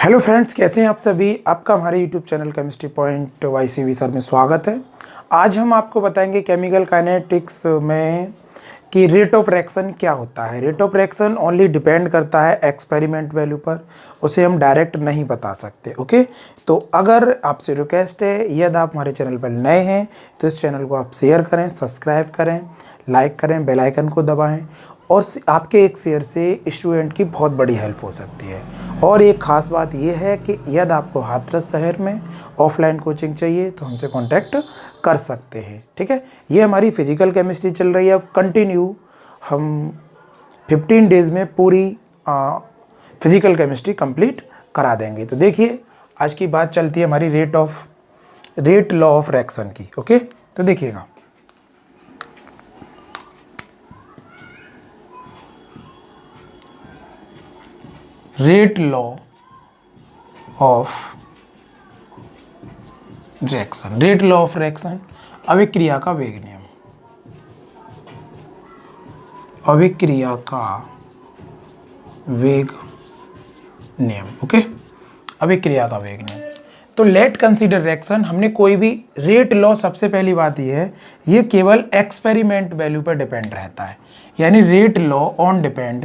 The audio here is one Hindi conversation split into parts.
हेलो फ्रेंड्स, कैसे हैं आप सभी। आपका हमारे YouTube channel chemistry point YCV sir में स्वागत है। आज हम आपको बताएंगे केमिकल काइनेटिक्स में कि रेट ऑफ रिएक्शन क्या होता है। Rate of reaction only depend करता है एक्सपेरिमेंट वैल्यू पर, उसे हम डायरेक्ट नहीं बता सकते। ओके, तो अगर आपसे रिक्वेस्ट है, यदि आप हमारे चैनल पर नए हैं तो इस चैनल को आप शेयर करें, सब्सक्राइब करें, लाइक करें, बेल आइकन को दबाएं और आपके एक शेयर से स्टूडेंट की बहुत बड़ी हेल्प हो सकती है। और एक ख़ास बात यह है कि यदि आपको हाथरस शहर में ऑफलाइन कोचिंग चाहिए तो हमसे कांटेक्ट कर सकते हैं। ठीक है, ये हमारी फिजिकल केमिस्ट्री चल रही है। अब कंटिन्यू हम 15 डेज़ में पूरी फिजिकल केमिस्ट्री कंप्लीट करा देंगे। तो देखिए, आज की बात चलती है हमारी रेट लॉ ऑफ रिएक्शन की। ओके, तो देखिएगा, rate law of reaction. Rate law of reaction, अभिक्रिया का वेग नियम। अभिक्रिया का वेग नियम। ओके, अभिक्रिया का वेग नियम। तो लेट कंसीडर रिएक्शन, हमने कोई भी रेट लॉ, सबसे पहली बात यह है, ये केवल एक्सपेरिमेंट वैल्यू पर डिपेंड रहता है। यानी rate law on depend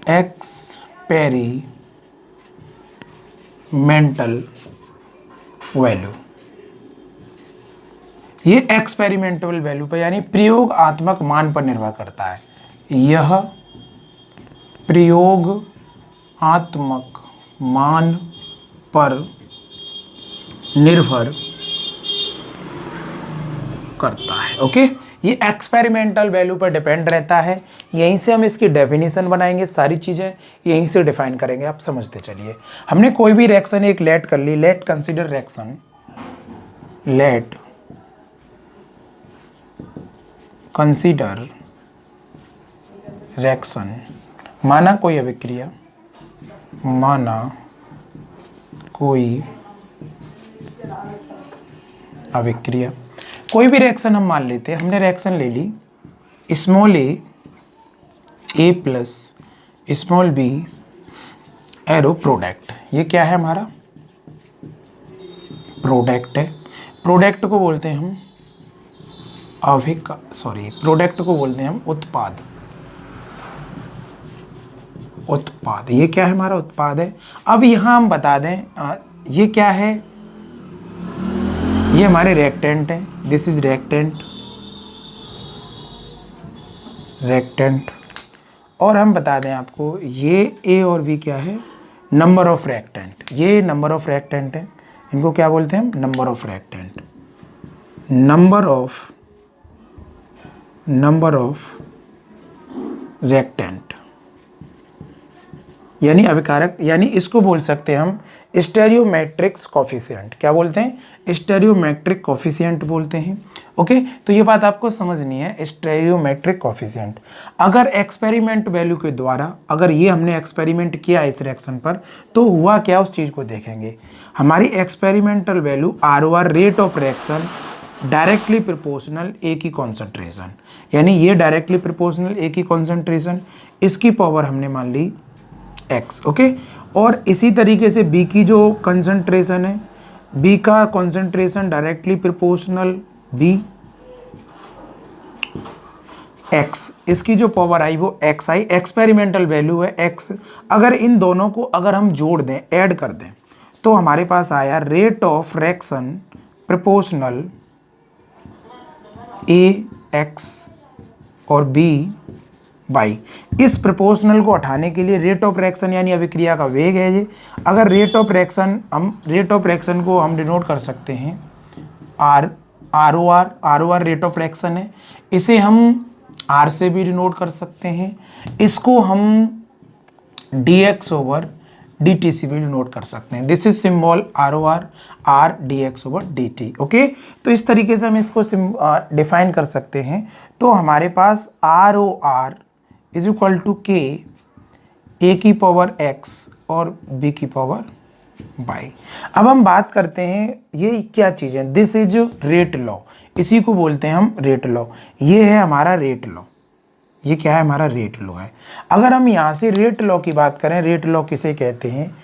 experimental value. ये एक्सपेरिमेंटल वैल्यू पर यानी प्रयोगात्मक मान पर निर्भर करता है। यह प्रयोगात्मक मान पर निर्भर करता है। ओके, ये एक्सपेरिमेंटल वैल्यू पर डिपेंड रहता है। यहीं से हम इसकी डेफिनेशन बनाएंगे, सारी चीज़ें यहीं से डिफाइन करेंगे। आप समझते चलिए, हमने कोई भी रिएक्शन एक लेट कर ली, let consider reaction, let consider reaction, माना कोई अभिक्रिया, माना कोई अभिक्रिया, कोई भी रिएक्शन हम मान लेते हैं। हमने रिएक्शन ले ली small A plus small B arrow product. ये क्या है? हमारा प्रोडक्ट है। प्रोडक्ट को बोलते हैं हम प्रोडक्ट को बोलते हैं हम उत्पाद। उत्पाद, ये क्या है? हमारा उत्पाद है। अब यहां हम बता दें, ये क्या है? ये हमारे रिएक्टेंट है। This is reactant. और हम बता दें आपको, ये ए और बी क्या है? Number of reactant. ये नंबर ऑफ रिएक्टेंट है। इनको क्या बोलते हैं हम? Number of reactant. Number of reactant यानी अभिकारक, यानी इसको बोल सकते हैं हम स्टेरियोमेट्रिक कोफिशिएंट। क्या बोलते हैं? स्टेरियोमेट्रिक कोफिशिएंट बोलते हैं। ओके, तो ये बात आपको समझनी है, स्टेरियोमेट्रिक कोफिशिएंट। अगर एक्सपेरिमेंट वैल्यू के द्वारा, अगर ये हमने एक्सपेरिमेंट किया इस रिएक्शन पर, तो हुआ क्या, उस चीज़ को देखेंगे। हमारी experimental value ROR, rate of reaction, directly proportional A की कॉन्सेंट्रेशन, यानी ये डायरेक्टली प्रोपोर्शनल ए की कॉन्सेंट्रेशन, इसकी पावर हमने मान ली x। ओके, और इसी तरीके से b की जो कंसंट्रेशन है, b का concentration directly proportional b x, इसकी जो पावर आई वो x आई, एक्सपेरिमेंटल वैल्यू है x। अगर इन दोनों को अगर हम जोड़ दें, ऐड कर दें, तो हमारे पास आया rate of reaction proportional ax और b बाई। इस प्रोपोर्शनल को हटाने के लिए रेट ऑफ रिएक्शन यानी अभिक्रिया का वेग है ये। अगर रेट ऑफ रिएक्शन को हम डिनोट कर सकते हैं ROR रेट ऑफ रिएक्शन है। इसे हम R से भी डिनोट कर सकते हैं। इसको हम dx ओवर dt से भी डिनोट कर सकते हैं। This is symbol ROR, R dx over dt। Okay, तो इस तरीके से हम इसको डिफाइन कर सकते हैं। तो हमारे पास ROR is equal to K, A की पावर x और B की पावर y। अब हम बात करते हैं ये क्या चीज़ है। दिस इज रेट लॉ, इसी को बोलते हैं हम रेट लॉ। ये है हमारा रेट लॉ, ये क्या है, हमारा रेट लॉ है। अगर हम यहाँ से रेट लॉ की बात करें, रेट लॉ किसे कहते हैं,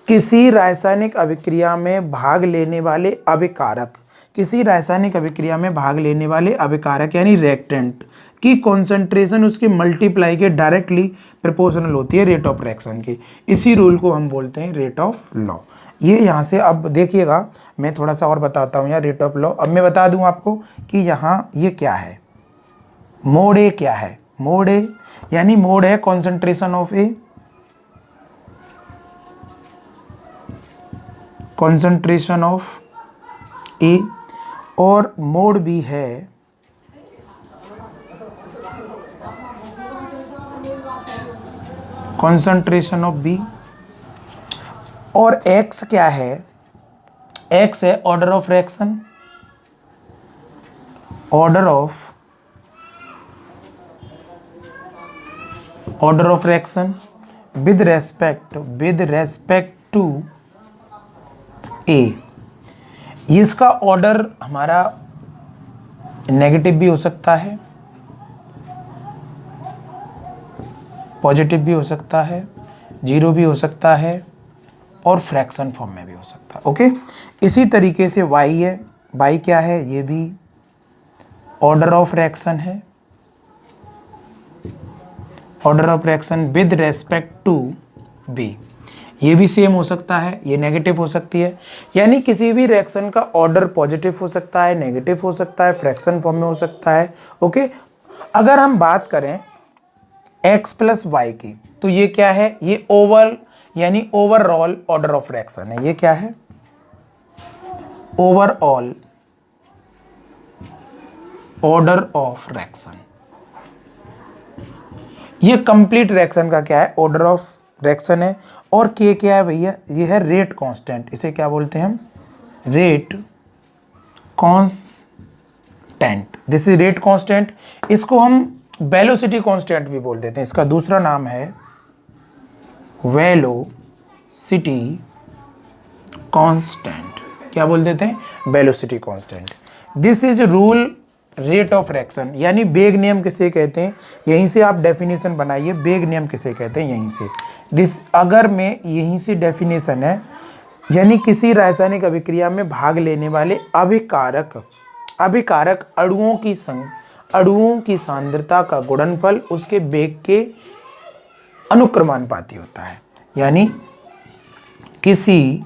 किसी रासायनिक अभिक्रिया में भाग लेने वाले अभिकारक, किसी रासायनिक अभिक्रिया में भाग लेने वाले अभिकारक यानी रिएक्टेंट की कॉन्सेंट्रेशन उसके मल्टीप्लाई के डायरेक्टली प्रोपोर्शनल होती है रेट ऑफ रिएक्शन की। इसी रूल को हम बोलते हैं रेट ऑफ लॉ। ये यहाँ से अब देखिएगा, मैं थोड़ा सा और बताता हूँ यार रेट ऑफ लॉ। अब मैं बता दूँ आपको कि यहाँ ये क्या है, मोड ए क्या है, मोड ए यानी मोड है concentration of A, concentration of A, और मोड बी है कॉन्सेंट्रेशन ऑफ बी, और एक्स क्या है, एक्स है order of reaction, order of reaction with respect to A. इसका ऑर्डर हमारा नेगेटिव भी हो सकता है, पॉजिटिव भी हो सकता है, जीरो भी हो सकता है, और फ्रैक्शन फॉर्म में भी हो सकता है। ओके, इसी तरीके से वाई है, वाई क्या है, ये भी ऑर्डर ऑफ रिएक्शन है, order of reaction with respect to B. ये भी सेम हो सकता है, ये नेगेटिव हो सकती है, यानी किसी भी रिएक्शन का ऑर्डर पॉजिटिव हो सकता है, नेगेटिव हो सकता है, फ्रैक्शन फॉर्म में हो सकता है। ओके, अगर हम बात करें x प्लस वाई की, तो ये क्या है, ये यानी ओवरऑल ऑर्डर ऑफ रिएक्शन है। ये क्या है, ओवरऑल ऑर्डर ऑफ रिएक्शन। ये कंप्लीट रिएक्शन का क्या है, ऑर्डर ऑफ रिएक्शन है। और के क्या है भैया, ये है रेट कांस्टेंट, इसे क्या बोलते हैं हम, rate constant, this is rate constant. इसको हम वेलोसिटी कांस्टेंट भी बोल देते हैं, इसका दूसरा नाम है वेलोसिटी कांस्टेंट। क्या बोल देते हैं, velocity constant. This is rule rate of reaction, यानी बेग नियम किसे कहते हैं, यहीं से आप डेफिनेशन बनाइए, बेग नियम किसे कहते हैं, यहीं से। दिस अगर मैं यहीं से डेफिनेशन है, यानी किसी रासायनिक अभिक्रिया में भाग लेने वाले अभिकारक अणुओं की सांद्रता का गुणनफल उसके बेग के अनुक्रमानुपाती होता है। यानी किसी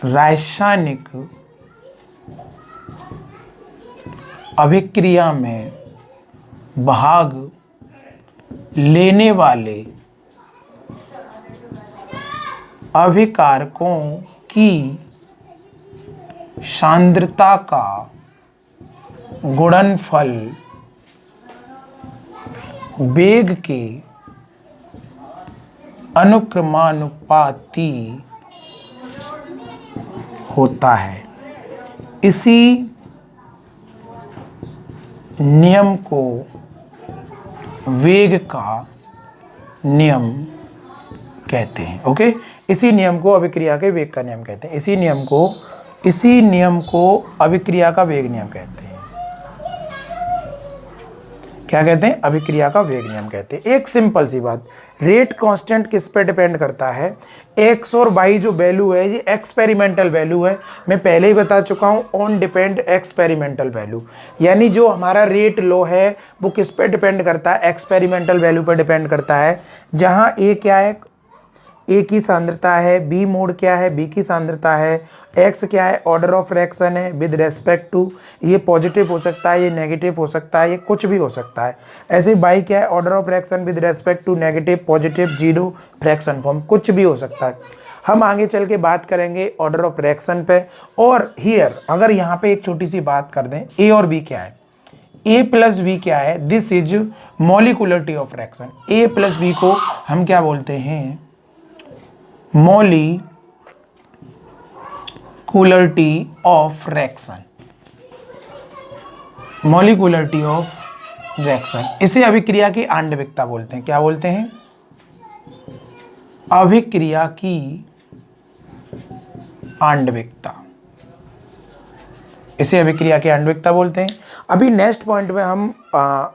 रासायनिक अभिक्रिया में भाग लेने वाले अभिकारकों की सांद्रता का गुणनफल वेग के अनुक्रमानुपाती होता है। इसी नियम को वेग का नियम कहते हैं। ओके, इसी नियम को अभिक्रिया के वेग का नियम कहते हैं। इसी नियम को अभिक्रिया का वेग नियम कहते हैं। क्या कहते हैं, अभिक्रिया का वेग नियम कहते हैं। एक सिंपल सी बात, रेट कांस्टेंट किस पे डिपेंड करता है, एक्स और वाई जो वैल्यू है ये एक्सपेरिमेंटल वैल्यू है। मैं पहले ही बता चुका हूँ, ऑन डिपेंड एक्सपेरिमेंटल वैल्यू, यानी जो हमारा रेट लो है वो किस पे डिपेंड करता है, एक्सपेरिमेंटल वैल्यू पर डिपेंड करता है। जहाँ ए क्या है, ए की सांद्रता है, बी मोड क्या है, बी की सांद्रता है, एक्स क्या है, ऑर्डर ऑफ रिएक्शन है विद रेस्पेक्ट टू, ये पॉजिटिव हो सकता है, ये नेगेटिव हो सकता है, ये कुछ भी हो सकता है। ऐसे बाई क्या है, order of reaction with respect to negative, positive, zero, fraction form, कुछ भी हो सकता है। हम आगे चल के बात करेंगे ऑर्डर ऑफ रिएक्शन पे। और हियर अगर यहाँ पे एक छोटी सी बात कर दें, ए और बी क्या है, ए प्लस बी क्या है, this is molecularity of reaction. A plus B को हम क्या बोलते हैं, molecularity of reaction, molecularity of reaction. इसे अभिक्रिया की आणविकता बोलते हैं। क्या बोलते हैं, अभिक्रिया की आणविकता। इसे अभिक्रिया की आणविकता बोलते हैं। अभी नेक्स्ट पॉइंट में हम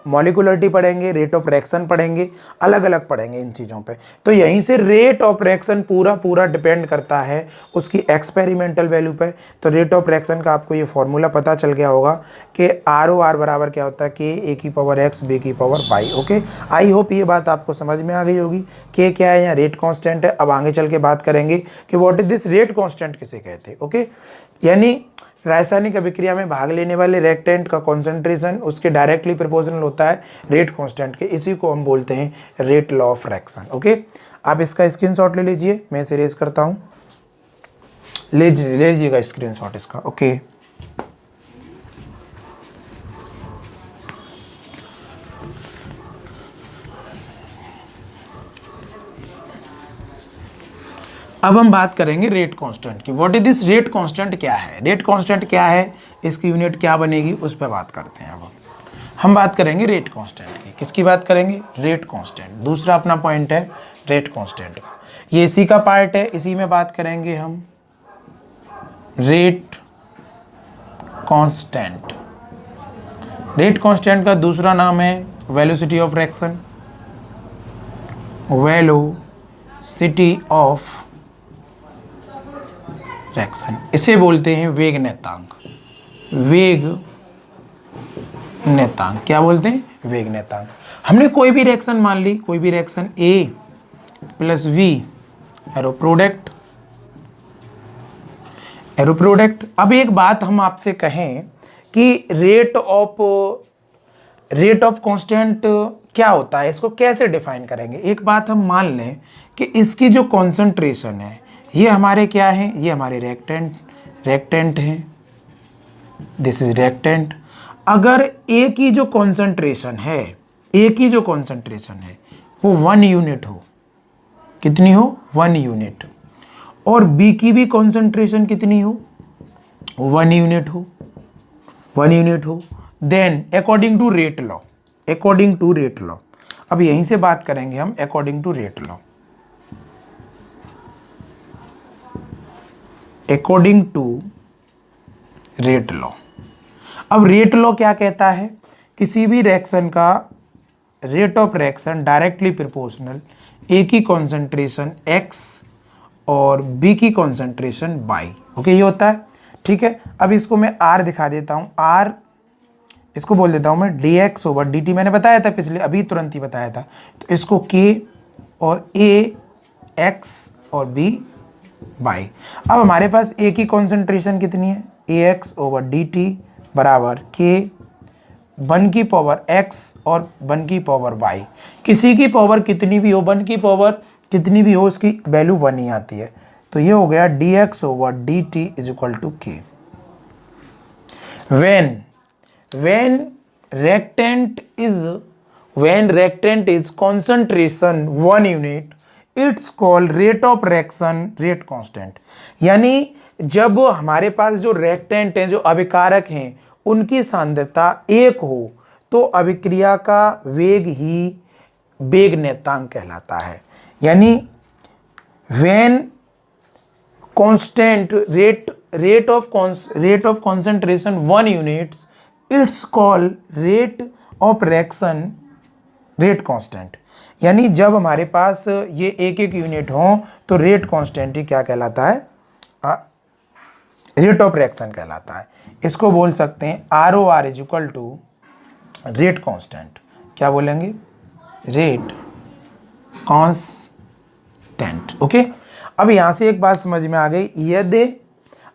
मॉलिक्यूलरिटी पढ़ेंगे, रेट ऑफ रिएक्शन पढ़ेंगे, अलग अलग पढ़ेंगे इन चीज़ों पे। तो यहीं से रेट ऑफ रिएक्शन पूरा डिपेंड करता है उसकी एक्सपेरिमेंटल वैल्यू पे। तो रेट ऑफ रिएक्शन का आपको ये फॉर्मूला पता चल गया होगा कि ROR बराबर क्या होता है, K A की पावर X B की power Y। Okay, I hope ये बात आपको समझ में आ गई होगी। K क्या है, यहाँ रेट कॉन्स्टेंट है। अब आगे चल के बात करेंगे कि what is this rate constant किसे कहते हैं। ओके, यानी रासायनिक अभिक्रिया में भाग लेने वाले रिएक्टेंट का कॉन्सेंट्रेशन उसके डायरेक्टली प्रोपोर्शनल होता है रेट कांस्टेंट के। इसी को हम बोलते हैं rate law of reaction. Okay, आप इसका स्क्रीनशॉट ले लीजिए, मैं इसे रेज करता हूं, ले लीजिएगा स्क्रीनशॉट इसका। ओके, अब हम बात करेंगे रेट कांस्टेंट की। What is this rate constant, क्या है रेट कांस्टेंट, क्या है इसकी यूनिट क्या बनेगी, उस पर बात करते हैं। अब हम बात करेंगे रेट कांस्टेंट की। किसकी बात करेंगे, रेट कांस्टेंट। दूसरा अपना पॉइंट है रेट कांस्टेंट का, ये इसी का पार्ट है, इसी में बात करेंगे हम रेट कांस्टेंट। रेट कांस्टेंट का दूसरा नाम है velocity of reaction, velocity of reaction, इसे बोलते हैं वेग नेतांक। वेग नेतांक क्या बोलते हैं, वेग नेतांक। हमने कोई भी रिएक्शन मान ली, कोई भी reaction A plus V arrow product. अब एक बात हम आपसे कहें कि रेट ऑफ कांस्टेंट क्या होता है, इसको कैसे डिफाइन करेंगे। एक बात हम मान लें कि इसकी जो कॉन्सेंट्रेशन है, ये हमारे क्या है, ये हमारे रिएक्टेंट हैं, दिस इज रिएक्टेंट। अगर A की जो कॉन्सेंट्रेशन है, A की जो कॉन्सेंट्रेशन है वो 1 यूनिट हो, कितनी हो, 1 यूनिट, और B की भी कॉन्सेंट्रेशन कितनी हो, 1 यूनिट हो, 1 यूनिट हो, then according to rate law, according to rate law. अब यहीं से बात करेंगे हम according to rate law. According to rate law, अब रेट लॉ क्या कहता है, किसी भी रिएक्शन का rate of reaction directly proportional A की कॉन्सेंट्रेशन X और B की कॉन्सेंट्रेशन Y। ओके, ये होता है, ठीक है। अब इसको मैं R दिखा देता हूँ, R इसको बोल देता हूँ मैं dx ओवर dt, मैंने बताया था पिछले, अभी तुरंत ही बताया था। तो इसको K और A X और B Y। अब हमारे पास A की कॉन्सेंट्रेशन कितनी है, AX ओवर dt बराबर K 1 की पावर X और 1 की पावर Y। किसी की पावर कितनी भी हो, 1 की पावर कितनी भी हो, उसकी वैल्यू 1 ही आती है। तो ये हो गया dx over dt is equal to K। when reactant is concentration 1 unit, it's called rate of reaction rate constant। यानी जब हमारे पास जो रिएक्टेंट हैं, जो अभिकारक हैं, उनकी सांद्रता 1 हो तो अभिक्रिया का वेग ही वेग नेतांक कहलाता है। यानी when constant rate of concentration 1 units, it's called rate of reaction rate constant। यानी जब हमारे पास ये एक यूनिट हो तो रेट कांस्टेंट ही क्या कहलाता है, रेट ऑफ रिएक्शन कहलाता है। इसको बोल सकते हैं ROR is equal to rate constant. क्या बोलेंगे, रेट कांस्टेंट। ओके, अब यहां से एक बात समझ में आ गई, यदि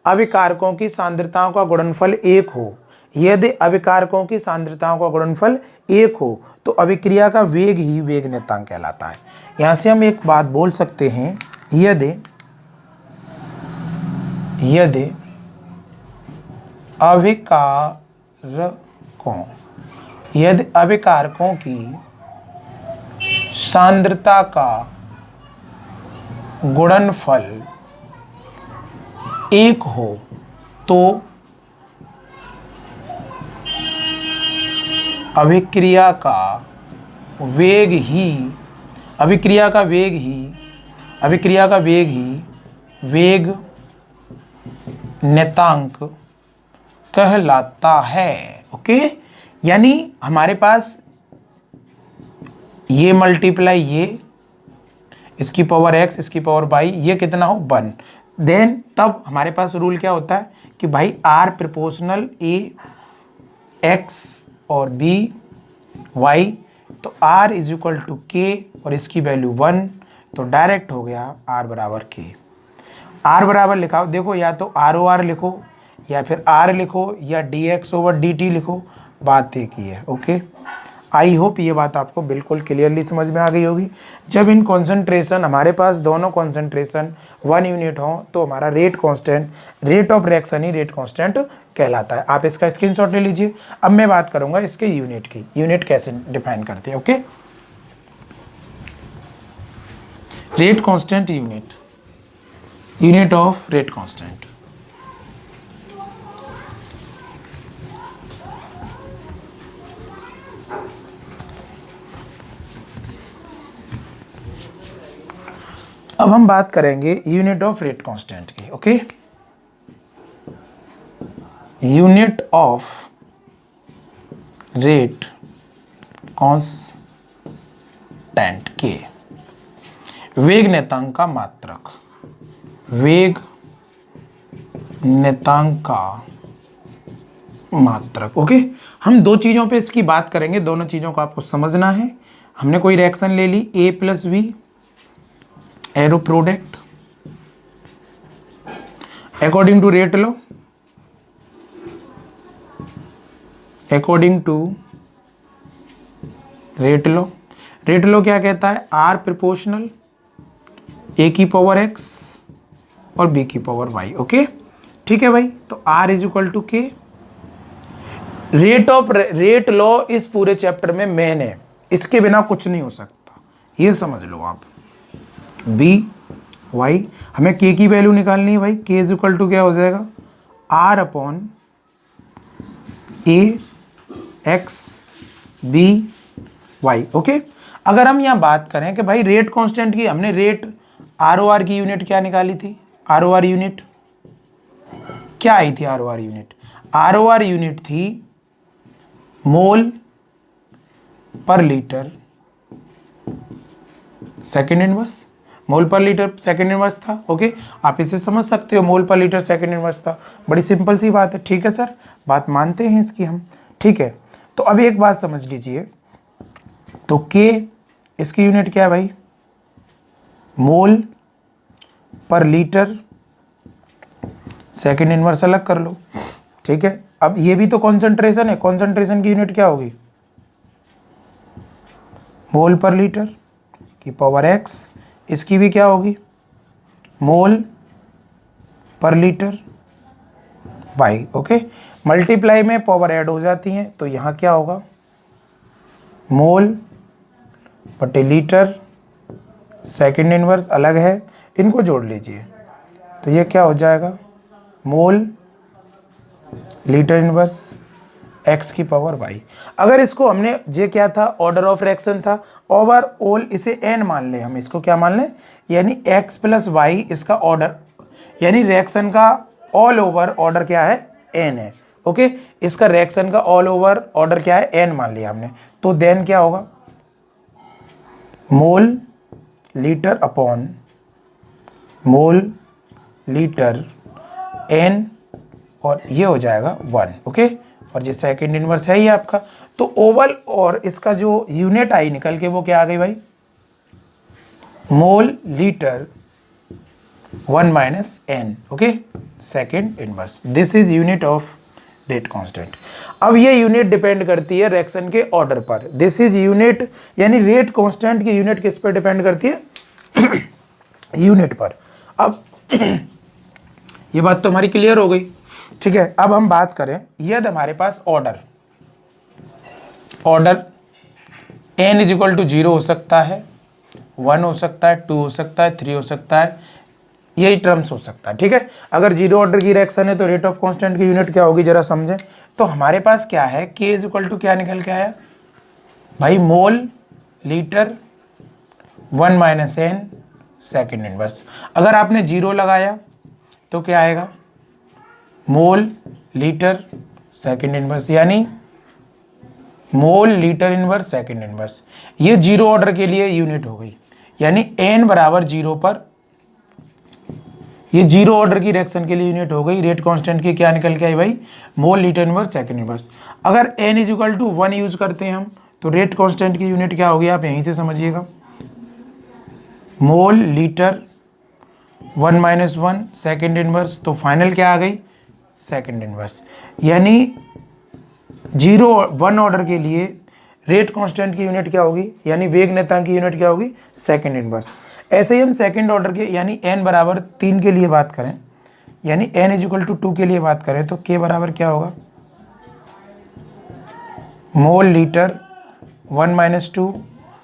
अभिकारकों की सांद्रताओं का गुणनफल 1 हो, यदि अभिकारकों की सांद्रताओं का गुणनफल 1 हो तो अभिक्रिया का वेग ही वेग नेतांक कहलाता है। यहां से हम एक बात बोल सकते हैं, यदि अभिकारकों की सांद्रता का गुणनफल 1 हो तो अभिक्रिया का वेग ही वेग नेतांक कहलाता है। ओके, यानी हमारे पास ये मल्टीप्लाई ये, इसकी पावर x, इसकी पावर y, ये कितना हो 1, देन तब हमारे पास रूल क्या होता है कि भाई r प्रोपोर्शनल a x और b y, तो r is equal to k और इसकी वैल्यू 1, तो डायरेक्ट हो गया r बराबर k। r बराबर लिखाओ, देखो या तो ROR लिखो या फिर r लिखो या dx ओवर dt लिखो, बात एक ही है। ओके, आई होप ये बात आपको बिल्कुल क्लियरली समझ में आ गई होगी। जब इन कॉन्सेंट्रेशन हमारे पास दोनों कॉन्सेंट्रेशन 1 यूनिट हो तो हमारा rate constant, rate of reaction he rate constant कहलाता है। आप इसका स्क्रीनशॉट ले लीजिए। अब मैं बात करूंगा इसके यूनिट की, यूनिट कैसे डिफाइन करते हैं। Okay, rate constant unit, unit of rate constant. अब हम बात करेंगे यूनिट ऑफ रेट कांस्टेंट की। Okay, unit of rate constant के वेग नियतांक का मात्रक, वेग नियतांक का मात्रक। ओके, हम दो चीजों पे इसकी बात करेंगे, दोनों चीजों को आपको समझना है। हमने कोई रिएक्शन ले ली a plus v, arrow product according to rate law, according to rate law. Rate law क्या कहता है, आर प्रोपोर्शनल ए की पावर x और बी की पावर y। ओके, ठीक है भाई, तो r is equal to K. Rate law इस पूरे चैप्टर में मेन है, इसके बिना कुछ नहीं हो सकता, ये समझ लो आप। बी वाई, हमें के की वैल्यू निकालनी है भाई, के इज इक्वल टू क्या हो जाएगा, R upon A X B Y. Okay, अगर हम यहाँ बात करें कि भाई रेट कांस्टेंट की, हमने रेट ROR की यूनिट क्या निकाली थी, ROR यूनिट क्या आई थी, ROR यूनिट, ROR यूनिट थी मोल पर लीटर सेकेंड इनवर्स, मोल पर लीटर सेकेंड इनवर्स था। ओके, आप इसे समझ सकते हो, मोल पर लीटर सेकेंड इनवर्स था, बड़ी सिंपल सी बात है। ठीक है सर, बात मानते हैं इसकी हम, ठीक है। तो अभी एक बात समझ लीजिए, तो के इसकी यूनिट क्या है भाई, मोल पर लीटर सेकेंड इनवर्स अलग कर लो, ठीक है। अब ये भी तो कॉन्सेंट्रेशन है, कॉन्सेंट्रेशन की यूनिट क्या होगी, मोल पर लीटर की पावर एक्स, इसकी भी क्या होगी, मोल पर लीटर वाई। ओके, मल्टीप्लाई में पावर ऐड हो जाती हैं, तो यहाँ क्या होगा, मोल बटे लीटर सेकेंड इनवर्स अलग है, इनको जोड़ लीजिए, तो ये क्या हो जाएगा, मोल लीटर इनवर्स x की पावर y। अगर इसको हमने जे क्या था, ऑर्डर ऑफ रिएक्शन था, ओवरऑल इसे n मान ले, हम इसको क्या मान लें, यानी x प्लस y इसका ऑर्डर, यानी रिएक्शन का ऑल ओवर ऑर्डर क्या है, n है। ओके, इसका रिएक्शन का ऑल ओवर ऑर्डर क्या है, n मान लिया हमने, तो देन क्या होगा, mole litre upon mole litre n, और ये हो जाएगा 1। ओके, और ये सेकेंड इनवर्स है ये आपका, तो ओवल और इसका जो यूनिट आई निकल के वो क्या आ गई भाई, mole litre 1 minus n। Okay, second inverse, this is unit of rate constant. अब ये यूनिट डिपेंड करती है रिएक्शन के ऑर्डर पर, दिस इज यूनिट, यानी रेट कांस्टेंट की यूनिट किस पर डिपेंड करती है, यूनिट पर। अब ये बात तो हमारी क्लियर हो गई, ठीक है। अब हम बात करें, यदि हमारे पास order n is equal to 0 हो सकता है, 1 हो सकता है, 2 हो सकता है, 3 हो सकता है, यही टर्म्स हो सकता है, ठीक है। अगर 0 ऑर्डर की रिएक्शन है तो रेट ऑफ कांस्टेंट की यूनिट क्या होगी, जरा समझें। तो हमारे पास क्या है, k इज इक्वल टू क्या निकल के आया भाई, mole litre 1 minus n second inverse. अगर आपने 0 लगाया तो क्या आएगा, मोल लीटर सेकंड इनवर्स, यानी mole litre inverse second inverse. ये जीरो ऑर्डर के लिए यूनिट हो गई, यानी n बराबर जीरो पर ये जीरो ऑर्डर की रिएक्शन के लिए यूनिट हो गई। रेट कांस्टेंट की क्या निकल के आई भाई, mole litre inverse second inverse. अगर n इक्वल टू 1 यूज करते हैं हम, तो रेट कांस्टेंट की यूनिट क्या होगी, आप यहीं से समझिएगा, mole litre 1 minus 1 second inverse. तो फाइनल क्या आ गई, सेकेंड इनवर्स। यानी 1 ऑर्डर के लिए रेट कांस्टेंट की यूनिट क्या होगी, यानी वेग नेतांक की यूनिट क्या होगी, सेकेंड इनवर्स। ऐसे ही हम सेकेंड ऑर्डर के यानी n बराबर 3 के लिए बात करें, यानी n इक्वल टू 2 के लिए बात करें, तो k बराबर क्या होगा, mole litre 1 minus 2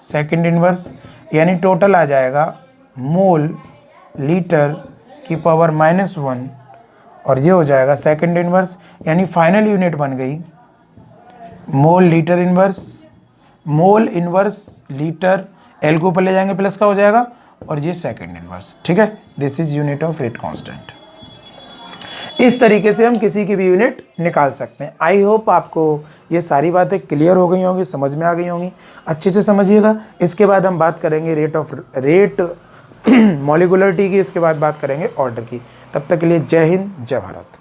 second inverse. यानी टोटल आ जाएगा मोल लीटर की पावर -1 और ये हो जाएगा सेकेंड इनवर्स। यानी फाइनल यूनिट बन गई mole litre inverse, mole inverse litre, L को ऊपर ले जाएंगे प्लस का हो जाएगा, और ये सेकेंड इनवर्स। ठीक है, this is unit of rate constant. इस तरीके से हम किसी की भी यूनिट निकाल सकते हैं। आई होप आपको ये सारी बातें क्लियर हो गई होंगी, समझ में आ गई होंगी। अच्छे से समझिएगा। इसके बाद हम बात करेंगे रेट मॉलिक्यूलरिटी की, इसके बाद बात करेंगे ऑर्डर की। तब तक के लिए जय हिंद, जय भारत।